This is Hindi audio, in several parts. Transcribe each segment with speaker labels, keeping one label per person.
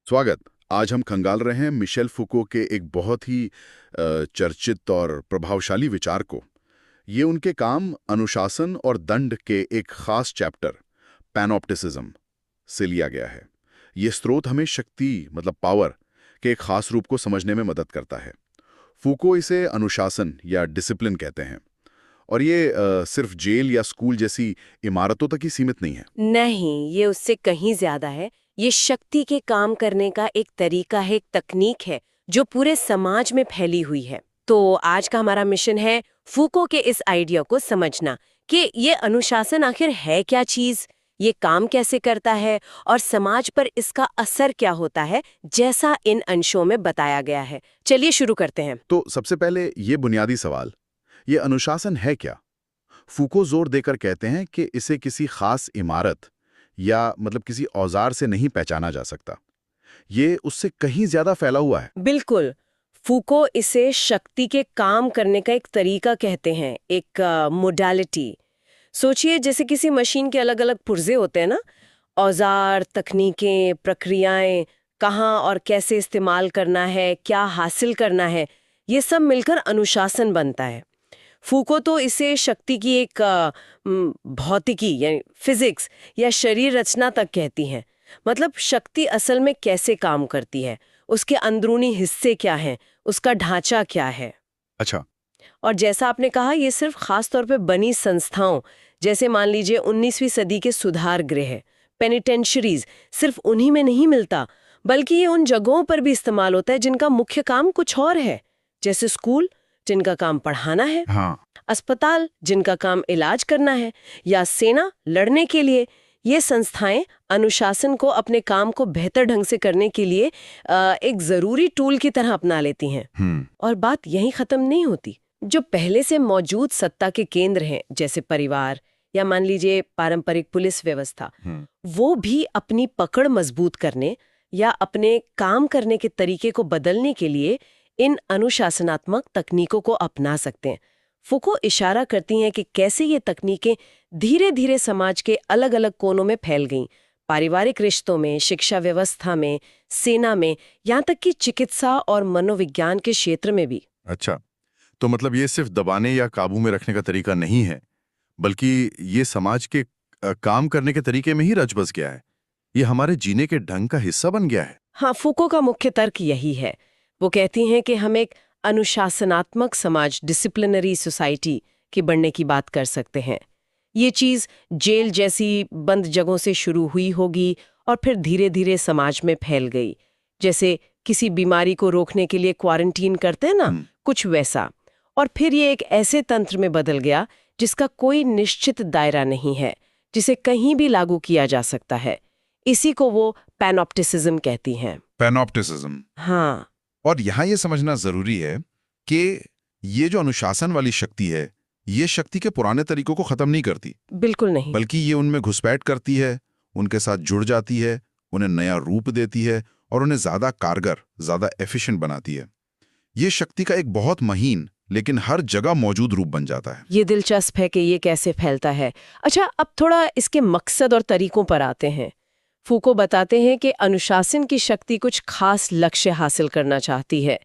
Speaker 1: स्वागत। आज हम खंगाल रहे हैं मिशेल फुको के एक बहुत ही चर्चित और प्रभावशाली विचार को। ये उनके काम अनुशासन और दंड के एक खास चैप्टर पैनोप्टिसिज्म से लिया गया है। ये स्रोत हमें शक्ति मतलब पावर के एक खास रूप को समझने में मदद करता है। फुको इसे अनुशासन या डिसिप्लिन कहते हैं और ये सिर्फ जेल या स्कूल जैसी इमारतों तक ही सीमित नहीं है।
Speaker 2: नहीं, ये उससे कहीं ज्यादा है। ये शक्ति के काम करने का एक तरीका है, एक तकनीक है जो पूरे समाज में फैली हुई है। तो आज का हमारा मिशन है फूको के इस आइडिया को समझना कि ये अनुशासन आखिर है क्या चीज, ये काम कैसे करता है और समाज पर इसका असर क्या होता है, जैसा इन अंशों में बताया गया है। चलिए शुरू करते हैं।
Speaker 1: तो सबसे पहले ये बुनियादी सवाल, ये अनुशासन है क्या? फूको जोर देकर कहते हैं कि इसे किसी खास इमारत या मतलब किसी औजार से नहीं पहचाना जा सकता। ये उससे कहीं ज्यादा फैला हुआ है।
Speaker 2: बिल्कुल, फूको इसे शक्ति के काम करने का एक तरीका कहते हैं, एक मोडालिटी। सोचिए जैसे किसी मशीन के अलग अलग पुर्जे होते हैं ना, औजार, तकनीकें, प्रक्रियाएं, कहाँ और कैसे इस्तेमाल करना है, क्या हासिल करना है, ये सब मिलकर अनुशासन बनता है। फूको तो इसे शक्ति की एक भौतिकी यानी फिजिक्स या शरीर रचना तक कहती हैं। मतलब शक्ति असल में कैसे काम करती है, उसके अंदरूनी हिस्से क्या हैं, उसका ढांचा क्या है।
Speaker 1: अच्छा।
Speaker 2: और जैसा आपने कहा, ये सिर्फ खास तौर पे बनी संस्थाओं जैसे मान लीजिए 19वीं सदी के सुधार गृह, पेनिटेंशरीज, सिर्फ उन्हीं में नहीं मिलता, बल्कि ये उन जगहों पर भी इस्तेमाल होता है जिनका मुख्य काम कुछ और है। जैसे स्कूल, जिनका काम पढ़ाना है,
Speaker 1: हाँ।
Speaker 2: अस्पताल, जिनका काम इलाज करना है, या सेना, लड़ने के लिए। ये संस्थाएं अनुशासन को अपने काम को बेहतर ढंग से करने के लिए एक जरूरी टूल की तरह अपना लेती हैं। और बात यहीं खत्म नहीं होती। जो पहले से मौजूद सत्ता के केंद्र हैं, जैसे परिवार या मान लीजिए पारंपरिक पुलिस व्यवस्था, वो भी अपनी पकड़ मजबूत करने या अपने काम करने के तरीके को बदलने के लिए इन अनुशासनात्मक तकनीकों को अपना सकते हैं। फुको इशारा करती हैं कि कैसे ये तकनीकें धीरे धीरे समाज के अलग अलग कोनों में फैल गईं, पारिवारिक रिश्तों में, शिक्षा व्यवस्था में, सेना में, यहाँ तक कि चिकित्सा और मनोविज्ञान के क्षेत्र में भी।
Speaker 1: अच्छा, तो मतलब ये सिर्फ दबाने या काबू में रखने का तरीका नहीं है, बल्कि ये समाज के काम करने के तरीके में ही रच बस गया है। ये हमारे जीने के ढंग का हिस्सा बन गया है।
Speaker 2: हाँ, फुको का मुख्य तर्क यही है। वो कहती हैं कि हम एक अनुशासनात्मक समाज, डिसिप्लिनरी सोसाइटी के बनने की बात कर सकते हैं। ये चीज जेल जैसी बंद जगहों से शुरू हुई होगी और फिर धीरे धीरे समाज में फैल गई। जैसे किसी बीमारी को रोकने के लिए क्वारंटीन करते हैं ना, कुछ वैसा। और फिर ये एक ऐसे तंत्र में बदल गया जिसका कोई निश्चित दायरा नहीं है, जिसे कहीं भी लागू किया जा सकता है। इसी को वो पैनोप्टिसिज्म कहती हैं।
Speaker 1: पैनोप्टिसिज्म।
Speaker 2: हाँ।
Speaker 1: और यहाँ ये समझना जरूरी है कि ये जो अनुशासन वाली शक्ति है, ये शक्ति के पुराने तरीकों को खत्म नहीं करती।
Speaker 2: बिल्कुल नहीं।
Speaker 1: बल्कि ये उनमें घुसपैठ करती है, उनके साथ जुड़ जाती है, उन्हें नया रूप देती है और उन्हें ज्यादा कारगर, ज्यादा एफिशिएंट बनाती है। ये शक्ति का एक बहुत महीन लेकिन हर जगह मौजूद रूप बन जाता है।
Speaker 2: ये दिलचस्प है कि ये कैसे फैलता है। अच्छा, अब थोड़ा इसके मकसद और तरीकों पर आते हैं। फूको बताते हैं कि अनुशासन की शक्ति कुछ खास लक्ष्य हासिल करना चाहती है।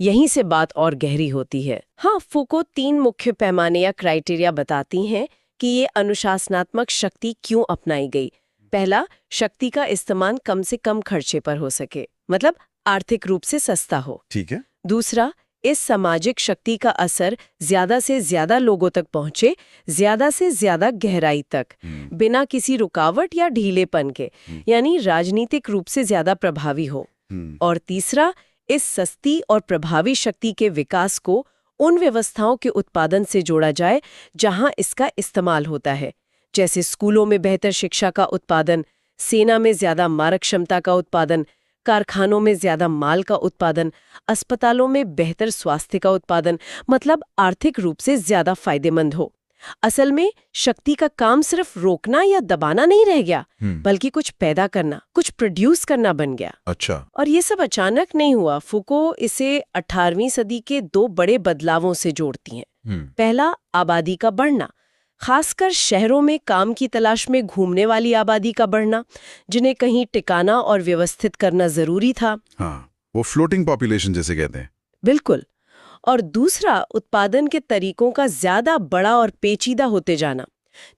Speaker 2: यहीं से बात और गहरी होती है। हाँ, फूको 3 मुख्य पैमाने या क्राइटेरिया बताती हैं कि ये अनुशासनात्मक शक्ति क्यों अपनाई गई। पहला, शक्ति का इस्तेमाल कम से कम खर्चे पर हो सके, मतलब आर्थिक रूप से सस्ता हो।
Speaker 1: ठीक है।
Speaker 2: दूसरा, इस सामाजिक शक्ति का असर ज्यादा से ज्यादा लोगों तक पहुंचे, ज्यादा से ज्यादा गहराई तक, बिना किसी रुकावट या ढीलेपन के, यानी राजनीतिक रूप से ज्यादा प्रभावी हो। और तीसरा, इस सस्ती और प्रभावी शक्ति के विकास को उन व्यवस्थाओं के उत्पादन से जोड़ा जाए जहां इसका इस्तेमाल होता है, जैसे स्कूलों में बेहतर शिक्षा का उत्पादन, सेना में ज्यादा मारक क्षमता का उत्पादन, कारखानों में ज्यादा माल का उत्पादन, अस्पतालों में बेहतर स्वास्थ्य का उत्पादन, मतलब आर्थिक रूप से ज्यादा फायदेमंद हो। असल में शक्ति का काम सिर्फ रोकना या दबाना नहीं रह गया, बल्कि कुछ पैदा करना, कुछ प्रोड्यूस करना बन गया।
Speaker 1: अच्छा।
Speaker 2: और ये सब अचानक नहीं हुआ। फुको इसे 18वीं सदी के 2 बड़े बदलावों से जोड़ती हैं। पहला, आबादी का बढ़ना। खासकर शहरों में काम की तलाश में घूमने वाली आबादी का बढ़ना, जिन्हें कहीं टिकाना और व्यवस्थित करना जरूरी था।
Speaker 1: हाँ, वो फ्लोटिंग पॉपुलेशन जैसे कहते हैं।
Speaker 2: बिल्कुल। और दूसरा, उत्पादन के तरीकों का ज्यादा बड़ा और पेचीदा होते जाना,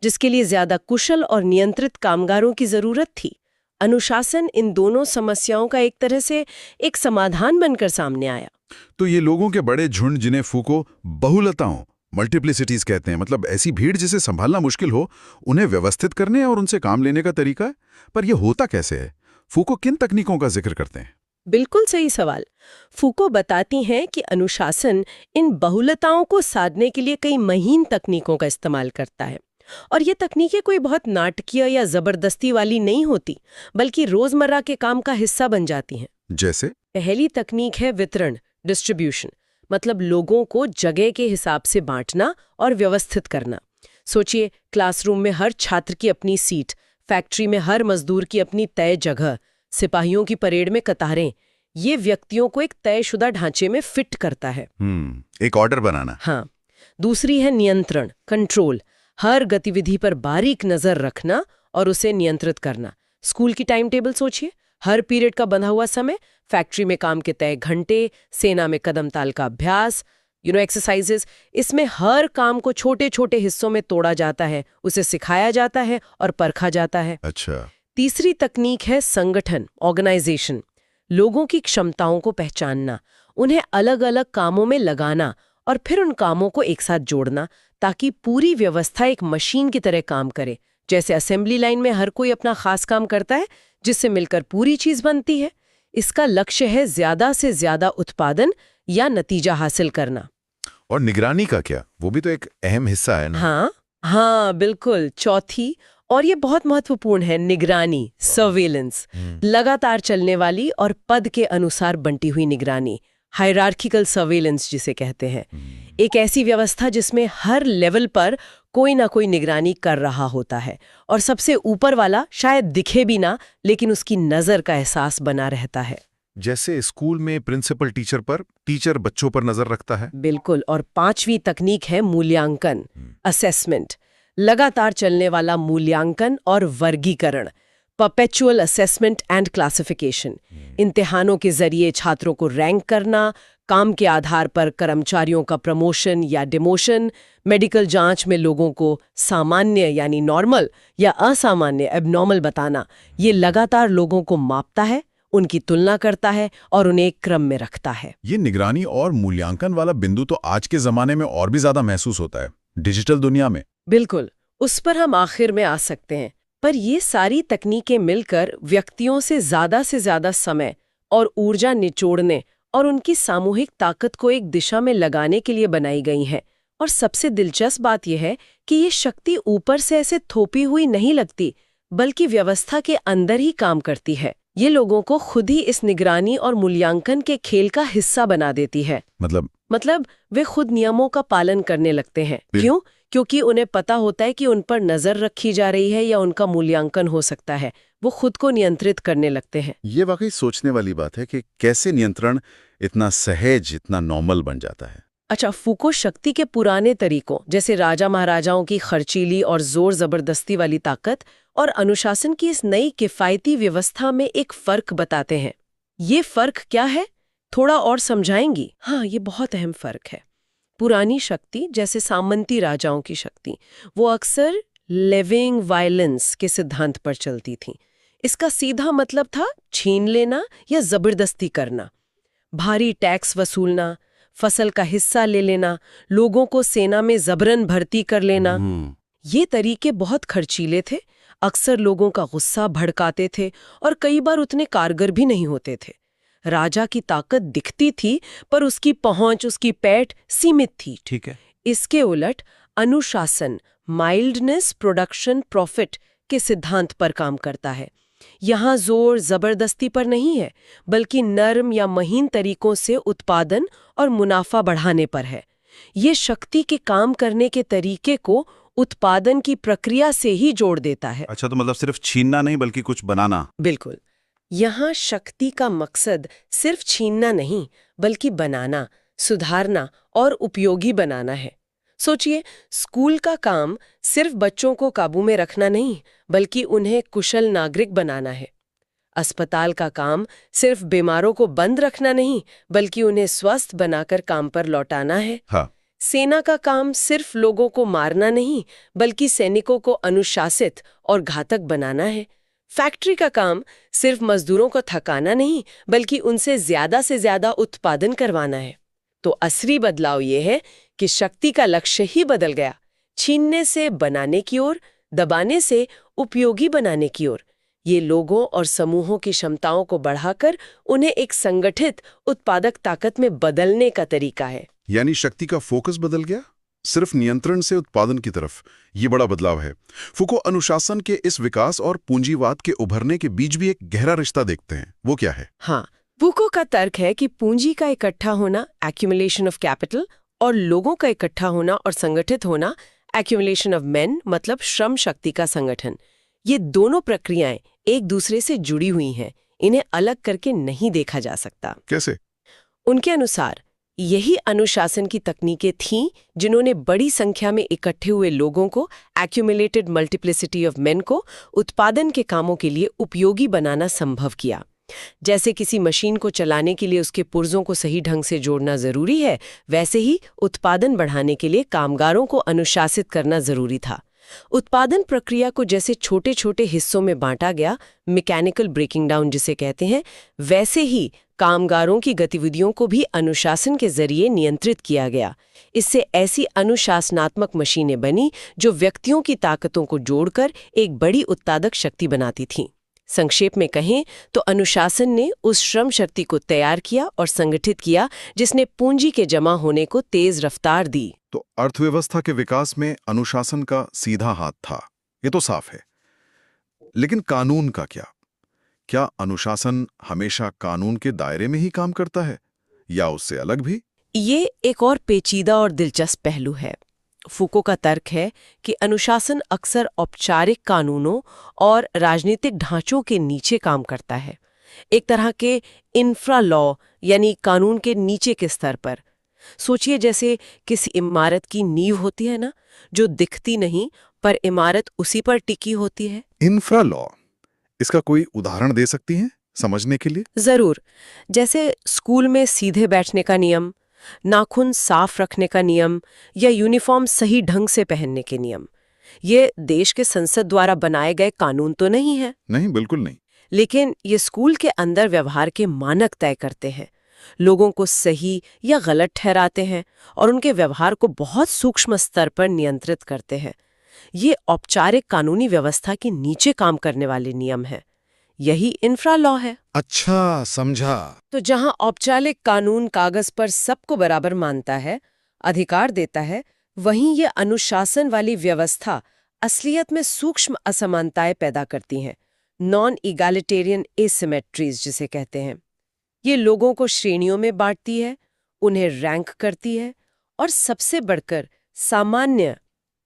Speaker 2: जिसके लिए ज्यादा कुशल और नियंत्रित कामगारों की जरूरत थी। अनुशासन इन दोनों समस्याओं का एक तरह से एक समाधान बनकर सामने आया।
Speaker 1: तो ये लोगों के बड़े झुंड, जिन्हें फूको बहुलताओं, मल्टीप्लिसिटीज कहते हैं, मतलब ऐसी भीड़ जिसे संभालना मुश्किल हो, उन्हें व्यवस्थित करने और उनसे काम लेने का तरीका है। पर यह होता कैसे है? फूको किन तकनीकों का जिक्र करते हैं?
Speaker 2: बिल्कुल सही सवाल। फूको बताती हैं कि अनुशासन इन बहुलताओं को साधने के लिए कई महीन तकनीकों का इस्तेमाल करता है। और ये तकनीकें कोई बहुत नाटकीय या जबरदस्ती वाली नहीं होती, बल्कि रोजमर्रा के काम का हिस्सा बन जाती हैं।
Speaker 1: जैसे?
Speaker 2: पहली तकनीक है वितरण, डिस्ट्रीब्यूशन, मतलब लोगों को जगह के हिसाब से बांटना और व्यवस्थित करना। सोचिए, क्लासरूम में हर छात्र की अपनी सीट, फैक्ट्री में हर मजदूर की अपनी तय जगह, सिपाहियों की परेड में कतारें। ये व्यक्तियों को एक तयशुदा ढांचे में फिट करता है।
Speaker 1: एक ऑर्डर बनाना।
Speaker 2: हाँ। दूसरी है नियंत्रण, कंट्रोल, हर गतिविधि पर बारीक नजर रखना और उसे नियंत्रित करना। स्कूल की टाइम टेबल सोचिए, हर पीरियड का बंधा हुआ समय, फैक्ट्री में काम के तय घंटे, सेना में कदम ताल का अभ्यास, एक्सरसाइजेस। इसमें हर काम को छोटे छोटे हिस्सों में तोड़ा जाता है, उसे सिखाया जाता है और परखा जाता है।
Speaker 1: अच्छा।
Speaker 2: तीसरी तकनीक है संगठन, ऑर्गेनाइजेशन, लोगों की क्षमताओं को पहचानना, उन्हें अलग अलग कामों में लगाना और फिर उन कामों को एक साथ जोड़ना, ताकि पूरी व्यवस्था एक मशीन की तरह काम करे। जैसे असेंबली लाइन में हर कोई अपना खास काम करता है, जिससे मिलकर पूरी चीज बनती है। इसका लक्ष्य है ज्यादा से ज्यादा उत्पादन या नतीजा हासिल करना।
Speaker 1: और निगरानी का क्या? वो भी तो एक अहम हिस्सा है ना?
Speaker 2: हाँ, बिल्कुल। चौथी, और ये बहुत महत्वपूर्ण है, निगरानी, सर्वेलेंस, लगातार चलने वाली और पद के अनुसार बंटी हुई निगरानी, हायरार्किकल सर्वेलेंस जिसे कहते हैं। एक ऐसी व्यवस्था जिसमें हर लेवल पर कोई ना कोई निगरानी कर रहा होता है और सबसे ऊपर वाला शायद दिखे भी ना, लेकिन उसकी नजर का एहसास बना रहता है।
Speaker 1: जैसे स्कूल में प्रिंसिपल टीचर पर, टीचर बच्चों पर नजर रखता है।
Speaker 2: बिल्कुल। और पांचवी तकनीक है मूल्यांकन, असेसमेंट, लगातार चलने वाला मूल्यांकन और वर्गीकरण, परपेचुअल असेसमेंट एंड क्लासिफिकेशन। इम्तिहानों के जरिए छात्रों को रैंक करना, काम के आधार पर कर्मचारियों का प्रमोशन या डिमोशन, मेडिकल जांच में लोगों को सामान्य यानी नॉर्मल या असामान्य एबनॉर्मल बताना। ये लगातार लोगों को मापता है, उनकी तुलना करता है और उन्हें एक क्रम में रखता है।
Speaker 1: ये निगरानी और मूल्यांकन वाला बिंदु तो आज के जमाने में और भी ज्यादा महसूस होता है, डिजिटल दुनिया में।
Speaker 2: बिल्कुल, उस पर हम आखिर में आ सकते हैं। पर ये सारी तकनीकें मिलकर व्यक्तियों से ज्यादा समय और ऊर्जा निचोड़ने और उनकी सामूहिक ताकत को एक दिशा में लगाने के लिए बनाई गई हैं। और सबसे दिलचस्प बात यह है कि ये शक्ति ऊपर से ऐसे थोपी हुई नहीं लगती, बल्कि व्यवस्था के अंदर ही काम करती है। ये लोगों को खुद ही इस निगरानी और मूल्यांकन के खेल का हिस्सा बना देती है। मतलब वे खुद नियमों का पालन करने लगते हैं। क्यों? क्योंकि उन्हें पता होता है कि उन पर नजर रखी जा रही है या उनका मूल्यांकन हो सकता है। वो खुद को नियंत्रित करने लगते हैं।
Speaker 1: ये वाकई सोचने वाली बात है कि कैसे नियंत्रण इतना सहज, इतना नॉर्मल बन जाता है।
Speaker 2: अच्छा, फूको शक्ति के पुराने तरीकों जैसे राजा महाराजाओं की खर्चीली और जोर जबरदस्ती वाली ताकत और अनुशासन की इस नई किफायती व्यवस्था में एक फर्क बताते हैं। ये फर्क क्या है, थोड़ा और समझाएंगी? हाँ, ये बहुत अहम फर्क है। पुरानी शक्ति जैसे सामंती राजाओं की शक्ति, वो अक्सर लिविंग वायलेंस के सिद्धांत पर चलती थी। इसका सीधा मतलब था छीन लेना या जबरदस्ती करना, भारी टैक्स वसूलना, फसल का हिस्सा ले लेना, लोगों को सेना में जबरन भर्ती कर लेना। ये तरीके बहुत खर्चीले थे, अक्सर लोगों का गुस्सा भड़काते थे और कई बार उतने कारगर भी नहीं होते थे। राजा की ताकत दिखती थी, पर उसकी पहुंच, उसकी पैठ सीमित थी।
Speaker 1: ठीक है।
Speaker 2: इसके उलट अनुशासन माइल्डनेस, प्रोडक्शन, प्रॉफिट के सिद्धांत पर काम करता है। यहाँ जोर जबरदस्ती पर नहीं है, बल्कि नर्म या महीन तरीकों से उत्पादन और मुनाफा बढ़ाने पर है। ये शक्ति के काम करने के तरीके को उत्पादन की प्रक्रिया से ही जोड़ देता है।
Speaker 1: अच्छा, तो मतलब सिर्फ छीनना नहीं बल्कि कुछ बनाना।
Speaker 2: बिल्कुल। यहाँ शक्ति का मकसद सिर्फ छीनना नहीं, बल्कि बनाना, सुधारना और उपयोगी बनाना है। सोचिए, स्कूल का काम सिर्फ बच्चों को काबू में रखना नहीं, बल्कि उन्हें कुशल नागरिक बनाना है। अस्पताल का काम सिर्फ बीमारों को बंद रखना नहीं, बल्कि उन्हें स्वस्थ बनाकर काम पर लौटाना है।
Speaker 1: हाँ।
Speaker 2: सेना का काम सिर्फ लोगों को मारना नहीं, बल्कि सैनिकों को अनुशासित और घातक बनाना है। फैक्ट्री का काम सिर्फ मजदूरों को थकाना नहीं, बल्कि उनसे ज्यादा से ज्यादा उत्पादन करवाना है। तो असली बदलाव ये है कि शक्ति का लक्ष्य ही बदल गया, छीनने से बनाने की ओर, दबाने से उपयोगी बनाने की ओर। ये लोगों और समूहों की क्षमताओं को बढ़ाकर उन्हें एक संगठित उत्पादक ताकत में बदलने का तरीका है।
Speaker 1: यानी शक्ति का फोकस बदल गया, सिर्फ नियंत्रण से उत्पादन की तरफ। ये बड़ा बदलाव है। फुको अनुशासन के इस विकास और पूंजीवाद के उभरने के बीच भी एक गहरा रिश्ता देखते हैं। वो क्या है?
Speaker 2: हाँ, फुको का तर्क है कि पूंजी का इकट्ठा होना, एक्यूमुलेशन ऑफ कैपिटल, और लोगों का इकट्ठा होना और संगठित होना, एक्यूमुलेशन ऑफ मेन, मतलब श्रम शक्ति का संगठन, ये दोनों प्रक्रियाएं एक दूसरे से जुड़ी हुई हैं। इन्हें अलग करके नहीं देखा जा सकता।
Speaker 1: कैसे?
Speaker 2: उनके अनुसार यही अनुशासन की तकनीकें थीं जिन्होंने बड़ी संख्या में इकट्ठे हुए लोगों को, एक्यूमुलेटेड मल्टीप्लिसिटी ऑफ मेन को, उत्पादन के कामों के लिए उपयोगी बनाना संभव किया। जैसे किसी मशीन को चलाने के लिए उसके पुर्जों को सही ढंग से जोड़ना जरूरी है, वैसे ही उत्पादन बढ़ाने के लिए कामगारों को अनुशासित करना जरूरी था। उत्पादन प्रक्रिया को जैसे छोटे छोटे हिस्सों में बांटा गया, मैकेनिकल ब्रेकिंग डाउन जिसे कहते हैं, वैसे ही कामगारों की गतिविधियों को भी अनुशासन के जरिए नियंत्रित किया गया। इससे ऐसी अनुशासनात्मक मशीनें बनी जो व्यक्तियों की ताकतों को जोड़कर एक बड़ी उत्पादक शक्ति बनाती थीं। संक्षेप में कहें तो अनुशासन ने उस श्रम शक्ति को तैयार किया और संगठित किया जिसने पूंजी के जमा होने को तेज रफ्तार दी।
Speaker 1: तो अर्थव्यवस्था के विकास में अनुशासन का सीधा हाथ था, ये तो साफ है। लेकिन कानून का क्या? क्या अनुशासन हमेशा कानून के दायरे में ही काम करता है या उससे अलग भी?
Speaker 2: ये एक और पेचीदा और दिलचस्प पहलू है। फुको का तर्क है कि अनुशासन अक्सर औपचारिक कानूनों और राजनीतिक ढांचों के नीचे काम करता है, एक तरह के इंफ्रा लॉ, यानी कानून के नीचे के स्तर पर। सोचिए, जैसे किसी इमारत की नींव होती है ना, जो दिखती नहीं पर इमारत उसी पर टिकी होती है।
Speaker 1: इंफ्रा लॉ, इसका कोई उदाहरण दे सकती हैं समझने के लिए?
Speaker 2: जरूर। जैसे स्कूल में सीधे बैठने का नियम, नाखून साफ रखने का नियम, या यूनिफॉर्म सही ढंग से पहनने के नियम। ये देश के संसद द्वारा बनाए गए कानून तो नहीं है।
Speaker 1: नहीं, बिल्कुल नहीं।
Speaker 2: लेकिन ये स्कूल के अंदर व्यवहार के मानक तय करते हैं, लोगों को सही या गलत ठहराते हैं और उनके व्यवहार को बहुत सूक्ष्म स्तर पर नियंत्रित करते हैं। ये औपचारिक कानूनी व्यवस्था के नीचे काम करने वाले नियम हैं। यही इंफ्रा लॉ है।
Speaker 1: अच्छा, समझा।
Speaker 2: तो जहां औपचारिक कानून कागज पर सबको बराबर मानता है, अधिकार देता है, वहीं ये अनुशासन वाली व्यवस्था असलियत में सूक्ष्म असमानताएं पैदा करती हैं, नॉन इगैलिटेरियन एसिमेट्रीज जिसे कहते हैं। ये लोगों को श्रेणियों में बांटती है, उन्हें रैंक करती है और सबसे बढ़कर सामान्य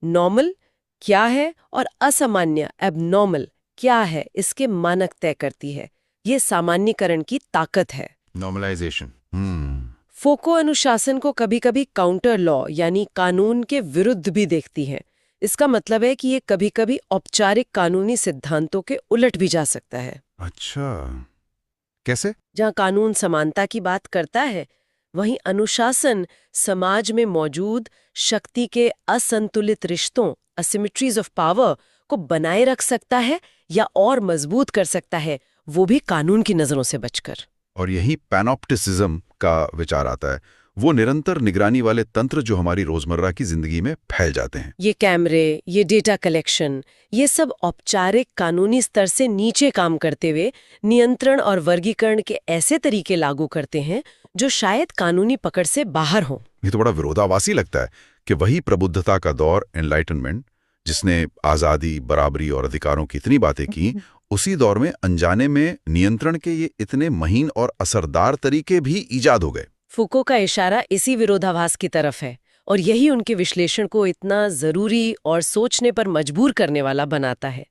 Speaker 2: नॉर्मल क्या है और असामान्य एबनॉर्मल क्या है इसके मानक तय करती है। ये सामान्यीकरण की ताकत है,
Speaker 1: नॉर्मलाइजेशन।
Speaker 2: फोको अनुशासन को कभी-कभी काउंटर लॉ यानी कानून के विरुद्ध भी देखती है। इसका मतलब है कि ये कभी-कभी औपचारिक कानूनी सिद्धांतों के उलट भी जा सकता है।
Speaker 1: अच्छा, कैसे?
Speaker 2: जहाँ कानून समानता की बात करता है, वहीं अनुशासन समाज में मौजूद शक्ति के असंतुलित रिश्तों, असिमेट्रीज ऑफ पावर, को बनाए रख सकता है या और मजबूत कर सकता है, वो भी कानून की नजरों से बचकर।
Speaker 1: और यही पैनोप्टिसिज्म का विचार आता है, वो निरंतर निगरानी वाले तंत्र जो हमारी रोजमर्रा की जिंदगी में फैल जाते हैं।
Speaker 2: ये कैमरे, ये डेटा कलेक्शन, ये सब औपचारिक कानूनी स्तर से नीचे काम करते हुए नियंत्रण और वर्गीकरण के ऐसे तरीके लागू करते हैं जो शायद कानूनी पकड़ से बाहर हों।
Speaker 1: ये तो बड़ा विरोधाभासी लगता है कि वही प्रबुद्धता का दौर, एनलाइटनमेंट, जिसने आजादी, बराबरी और अधिकारों की इतनी बातें की, उसी दौर में अनजाने में नियंत्रण के ये इतने महीन और असरदार तरीके भी ईजाद हो गए।
Speaker 2: फुको का इशारा इसी विरोधाभास की तरफ है और यही उनके विश्लेषण को इतना जरूरी और सोचने पर मजबूर करने वाला बनाता है।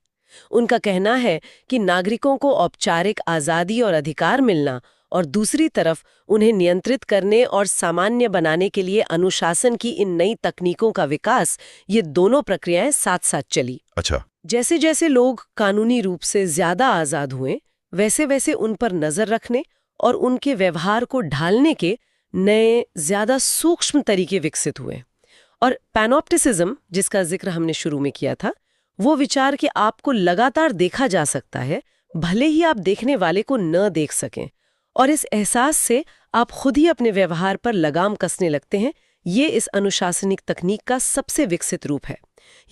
Speaker 2: उनका कहना है कि नागरिकों को औपचारिक आजादी और अधिकार मिलना और दूसरी तरफ उन्हें नियंत्रित करने और सामान्य बनाने के लिए अनुशासन की इन नई तकनीकों का विकास, ये दोनों प्रक्रियाएं साथ साथ चली।
Speaker 1: अच्छा।
Speaker 2: जैसे जैसे लोग कानूनी रूप से ज्यादा आजाद हुए, वैसे वैसे उन पर नजर रखने और उनके व्यवहार को ढालने के नए, ज्यादा सूक्ष्म तरीके विकसित हुए। और पैनोप्टिसिज्म, जिसका जिक्र हमने शुरू में किया था, वो विचार कि आपको लगातार देखा जा सकता है, भले ही आप देखने वाले को न देख सकें, और इस एहसास से आप खुद ही अपने व्यवहार पर लगाम कसने लगते हैं, ये इस अनुशासनिक तकनीक का सबसे विकसित रूप है।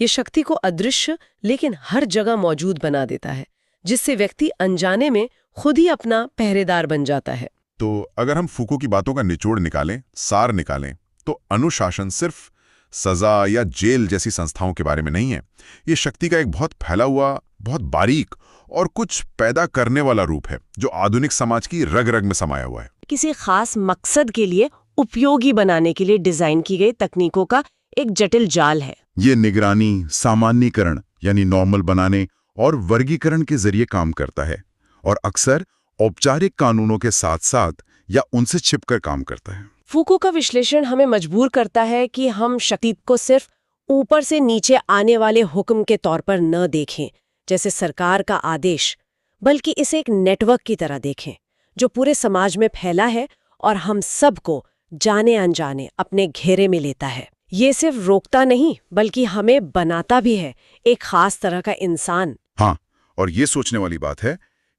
Speaker 2: ये शक्ति को अदृश्य लेकिन हर जगह मौजूद बना देता है, जिससे व्यक्ति अनजाने में खुद ही अपना पहरेदार बन जाता है।
Speaker 3: तो अगर हम फूको की बातों का निचोड़ निकालें, सार निकालें, तो अनुशासन सिर्फ सजा या जेल जैसी संस्थाओं के बारे में नहीं है। ये शक्ति का एक बहुत फैला हुआ, बहुत बारीक और कुछ पैदा करने वाला रूप है, जो आधुनिक समाज की रग रग में समाया हुआ है।
Speaker 2: किसी खास मकसद के लिए उपयोगी बनाने के लिए डिजाइन की गई तकनीकों का एक जटिल जाल है।
Speaker 3: ये निगरानी, सामान्यीकरण यानी नॉर्मल बनाने और वर्गीकरण के जरिए काम करता है, और अक्सर औपचारिक कानूनों के साथ साथ या उनसे छिपकर काम करता है।
Speaker 2: फूको का विश्लेषण हमें मजबूर करता है कि हम शक्ति को सिर्फ ऊपर से नीचे आने वाले हुक्म के तौर पर न देखें, जैसे सरकार का आदेश, बल्कि इसे एक नेटवर्क की तरह देखें, जो पूरे समाज में फैला है और हम सबको जाने अनजाने अपने घेरे में लेता है। ये सिर्फ रोकता नहीं, बल्कि हमें बनाता भी है, एक खास तरह का इंसान।
Speaker 1: हाँ, और ये सोचने वाली बात है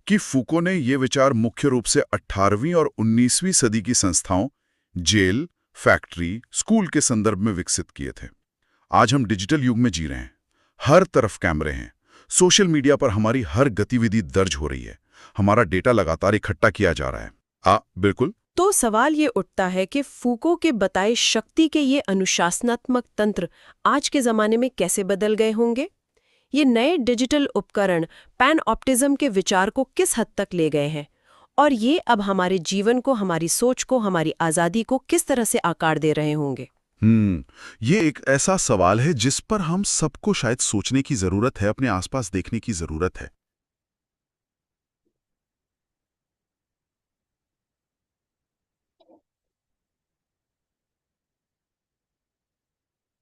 Speaker 1: कि फूको ने ये विचार मुख्य रूप से 18वीं और 19वीं सदी की संस्थाओं, जेल, फैक्ट्री, स्कूल के संदर्भ में विकसित किए थे। आज हम डिजिटल युग में जी रहे हैं, हर तरफ कैमरे हैं, सोशल मीडिया पर हमारी हर गतिविधि दर्ज हो रही है, हमारा डेटा लगातार इकट्ठा किया जा रहा है। बिल्कुल।
Speaker 2: तो सवाल ये उठता है कि फूको के बताए शक्ति के ये अनुशासनात्मक तंत्र आज के जमाने में कैसे बदल गए होंगे? ये नए डिजिटल उपकरण पैनऑप्टिज्म के विचार को किस हद तक ले गए हैं, और ये अब हमारे जीवन को, हमारी सोच को, हमारी आजादी को किस तरह से आकार दे रहे होंगे?
Speaker 1: ये एक ऐसा सवाल है जिस पर हम सबको शायद सोचने की जरूरत है, अपने आसपास देखने की जरूरत है।